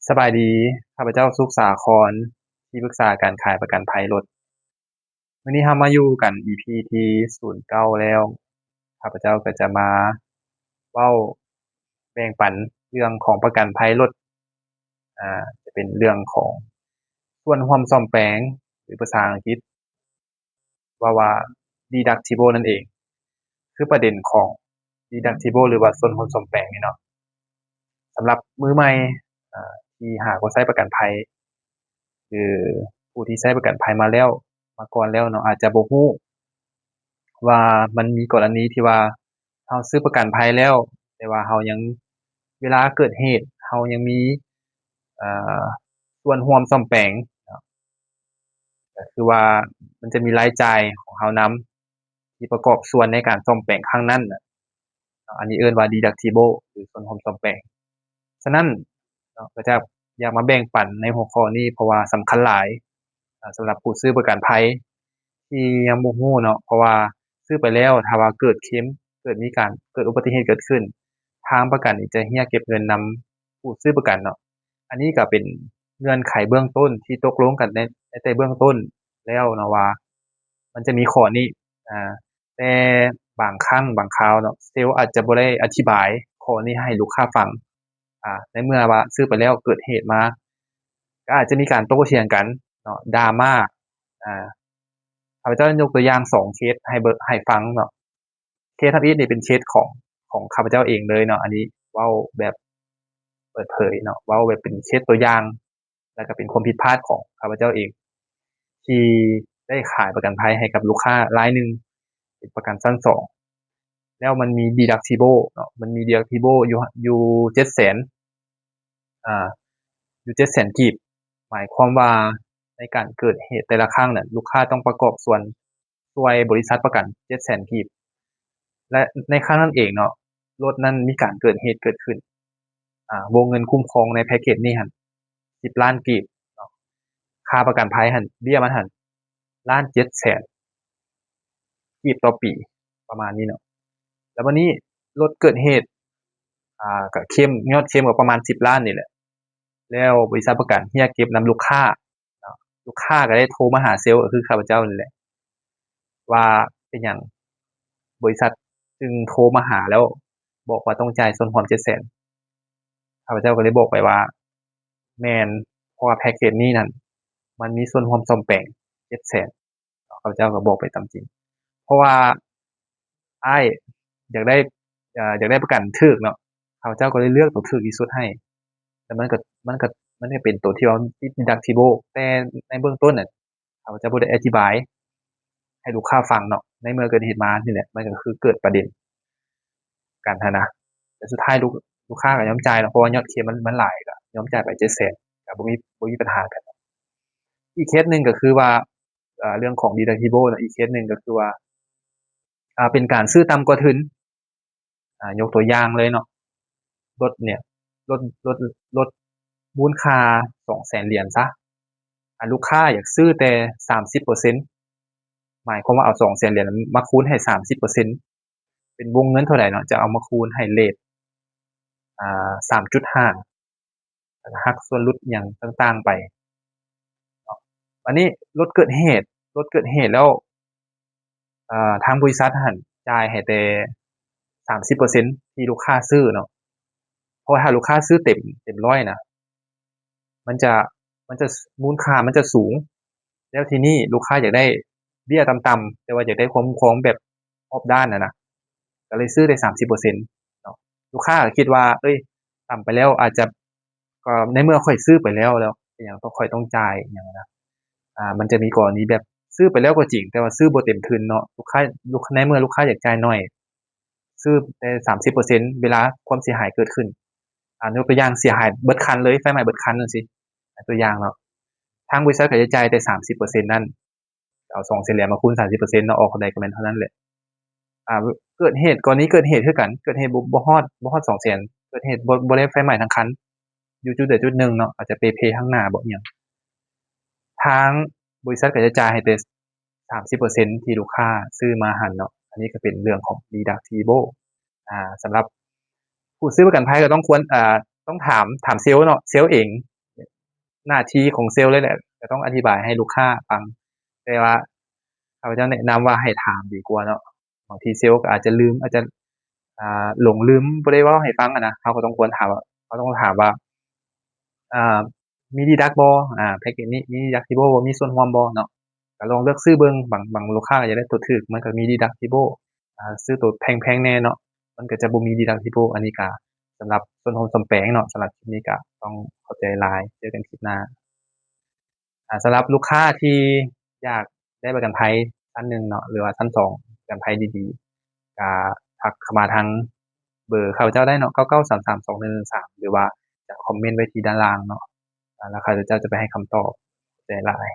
สบายดีข้าพเจ้าสุขสาครที่ปรึกษาการขายประกันภัยรถวันนี้เรามาอยู่กัน EP ที่09แล้วข้าพเจ้าก็จะมาเว้าแบ่งปันเรื่องของประกันภัยรถจะเป็นเรื่องของส่วนร่วมซ่อมแปลงหรือภาษาอังกฤษว่า deductible นั่นเองคือประเด็นของ deductible หรือว่าส่วนร่วมซ่อมแปลงนี่เนาะสำหรับมือใหม่ที่หาบ่ใช้ประกันภัย คือผู้ที่ใช้ประกันภัยมาแล้วมาก่อนแล้วเนาะอาจจะบ่ฮู้ว่ามันมีกรณีที่ว่าเราซื้อประกันภัยแล้วแต่ว่าเรายังเวลาเกิดเหตุเรายังมีเอ่อส่วนร่วมซ่อมแปลงเนาะก็คือว่ามันจะมีรายจ่ายของเรานำที่ประกอบส่วนในการซ่อมแปลงครั้งนั้นน่ะอันนี้เอิ้นว่า deductible หรือส่วนร่วมซ่อมแปลงฉะนั้นเนาะก็จะอยากมาแบ่งปันในหัวข้อนี้เพราะว่าสำคัญหลายสำหรับผู้ซื้อประกันภัย ที่ยังบ่ฮู้เนาะเพราะว่าซื้อไปแล้วถ้าว่าเกิดเคลมเกิดอุบัติเหตุเกิดขึ้นทางประกันนี่จะเรียกเก็บเงินนำผู้ซื้อประกันเนาะอันนี้ก็เป็นเงื่อนไขเบื้องต้นที่ตกลงกันในแต่เบื้องต้นแล้วเนาะว่ามันจะมีข้อนี้อ่าแต่บางครั้งบางคราวเนาะเซลส์อาจจะบ่ได้อธิบายข้อนี้ให้ลูกค้าฟังในเมื่อว่าซื้อไปแล้วเกิดเหตุมาก็อาจจะมีการโต้เถียงกันเนาะ drama อ่า ข้าพเจ้ายกตัวอย่าง2เคสให้ฟังเนาะเคสทำอิฐนี่เป็นเคสของข้าพเจ้าเองเลยเนาะอันนี้เว้าแบบเปิดเผยเนาะเว้าแบบเป็นเคสตัวอย่างแล้วก็เป็นความผิดพลาดของข้าพเจ้าเองที่ได้ขายประกันภัยให้กับลูกค้ารายหนึ่งเป็นประกันชั้น2แล้วมันมี deductible เนาะมันมี deductible อยู่700,000อ่าอยู่700,000กีบหมายความว่าในการเกิดเหตุแต่ละครั้งเนี่ยลูกค้าต้องประกอบส่วนช่วยบริษัทประกัน700,000กีบและในครั้งนั้นเองเนาะรถนั้นมีการเกิดเหตุเกิดขึ้นวงเงินคุ้มครองในแพ็กเกจนี้หั่น10ล้านกีบเนาะค่าประกันภัยหั่นเบี้ยมันหั่น1,700,000กีบต่อปีประมาณนี้เนาะแล้ววันนี้รถเกิดเหตุก็ยอดเคลมก็ประมาณ10ล้านนี่แหละแล้วบริษัทประกันเรียกเก็บนำลูกค้าเนาะลูกค้าก็ได้โทรมาหาเซลล์ก็คือข้าพเจ้านี่แหละว่าเป็นหยังบริษัทจึงโทรมาหาแล้วบอกว่าต้องจ่ายส่วนร่วม700,000ข้าพเจ้าก็เลยบอกไปว่าแม่นเพราะว่าแพ็กเกจนี้นั่นมันมีส่วนร่วมซ่อมแปลง700,000ข้าพเจ้าก็บอกไปตามจริงเพราะว่าอ้ายอยากได้อยากได้ประกันถูกเนาะข้าพเจ้าก็เลยเลือกตัวถูกที่สุดให้แต่มันก็มันก็เป็นตัวที่ว่า deductible แต่ในเบื้องต้นน่ะข้าพเจ้าบ่ได้อธิบายให้ลูกค้าฟังเนาะในเมื่อเกิดเหตุมานี่แหละมันก็คือเกิดประเด็นกันหั้นนะแต่สุดท้ายลูกค้าก็ยอมจ่ายเนาะเพราะว่ายอดเคลมมันหลายก็ยอมจ่ายไป700,000ก็บ่มีปัญหากันอีกเคสหนึ่งก็คือว่าเรื่องของ deductible นะอีกเคสหนึ่งก็คือว่าเป็นการซื้อต่ำกว่าทุนยกตัวอย่างเลยเนาะรถเนี่ยรถรถรถมูลค่า200,000 เหรียญซะลูกค้าอยากซื้อแต่30%หมายความว่าเอา200,000 เหรียญมาคูณให้30%เป็นวงเงินเท่าใดเนาะจะเอามาคูณให้เรต3.5แล้วก็หักส่วนลดอิหยังต่างๆไปเนาะอันนี้รถเกิดเหตุแล้วทางบริษัทหั่นจ่ายให้แต่30%ที่ลูกค้าซื้อเนาะเพราะว่าถ้าลูกค้าซื้อเต็ม100น่ะมันจะมันจะมูลค่ามันจะสูงแล้วทีนี้ลูกค้าอยากได้เบี้ยต่ำๆแต่ว่าอยากได้ความคุ้มครองแบบรอบด้านนะก็เลยซื้อได้30%เนาะลูกค้าก็คิดว่าเอ้ยต่ำไปแล้วอาจจะก็ในเมื่อข้อยซื้อไปแล้วเป็นหยังต้องข้อยต้องจ่ายอิหยังนะมันจะมีกรณีแบบซื้อไปแล้วก็จริงแต่ว่าซื้อบ่เต็มทุนเนาะลูกค้าในเมื่อลูกค้าอยากจ่ายน้อยซื้อแต่30%เวลาความเสียหายเกิดขึ้นยกตัวอย่างเสียหายเบิดคันเลยไฟไหม้เบิดคันจังซี่ตัวอย่างเนาะทางบริษัทก็จะจ่ายแต่30%นั้นเอา200,000 เหรียญมาคูณ30%เนาะออกเท่าใดก็แม่นเท่านั้นแหละเกิดเหตุกรณีเกิดเหตุคือกันเกิดเหตุบ่ฮอด200,000เกิดเหตุบ่ได้ไฟไหม้ทั้งคันอยู่จุดใดจุดหนึ่งเนาะอาจจะเพข้างหน้าบ่อิหยังทางบริษัทก็จะจ่ายให้แต่30%ที่ลูกค้าซื้อมาหั้นเนาะอันนี้ก็เป็นเรื่องของ deductible สำหรับผู้ซื้อประกันภัยก็ต้องควรต้องถามเซลส์เนาะเซลส์เอง หน้าที่ของเซลล์เลยแหละจะต้องอธิบายให้ลูกค้าฟังแต่ว่าข้าพเจ้าแนะนำว่าให้ถามดีกว่าเนาะบางทีเซลล์ก็อาจจะลืมอาจจะหลงลืมบ่ได้เว้าให้ฟังอะนะเราก็ต้องควรถามว่าเราต้องถามว่าอ่ามีดีดักบ่แพ็กเกจนี้มี deductible บ่มีส่วนร่วมบ่เนาะก็ลองเลือกซื้อเบิ่งบางลูกค้าก็อยากได้ตัวถูกมันก็มี deductible ซื้อตัวแพงๆแหน่เนาะมันก็จะบ่มี deductible อันนี้ก็สำหรับส่วนของส่วนแปลงเนาะสำหรับคลิปนี้ก็ต้องเข้าใจหลายเจอกันคลิปหน้าสำหรับลูกค้าที่อยากได้ประกันภัยท่านหนึ่งเนาะหรือว่าท่าน2ประกันภัยดีๆก็ทักเข้ามาทางเบอร์ข้าพเจ้าได้เนาะ99332113หรือว่าจะคอมเมนต์ไว้ที่ด้านล่างเนาะแล้วข้าพเจ้าจะไปให้คำตอบใจหลาย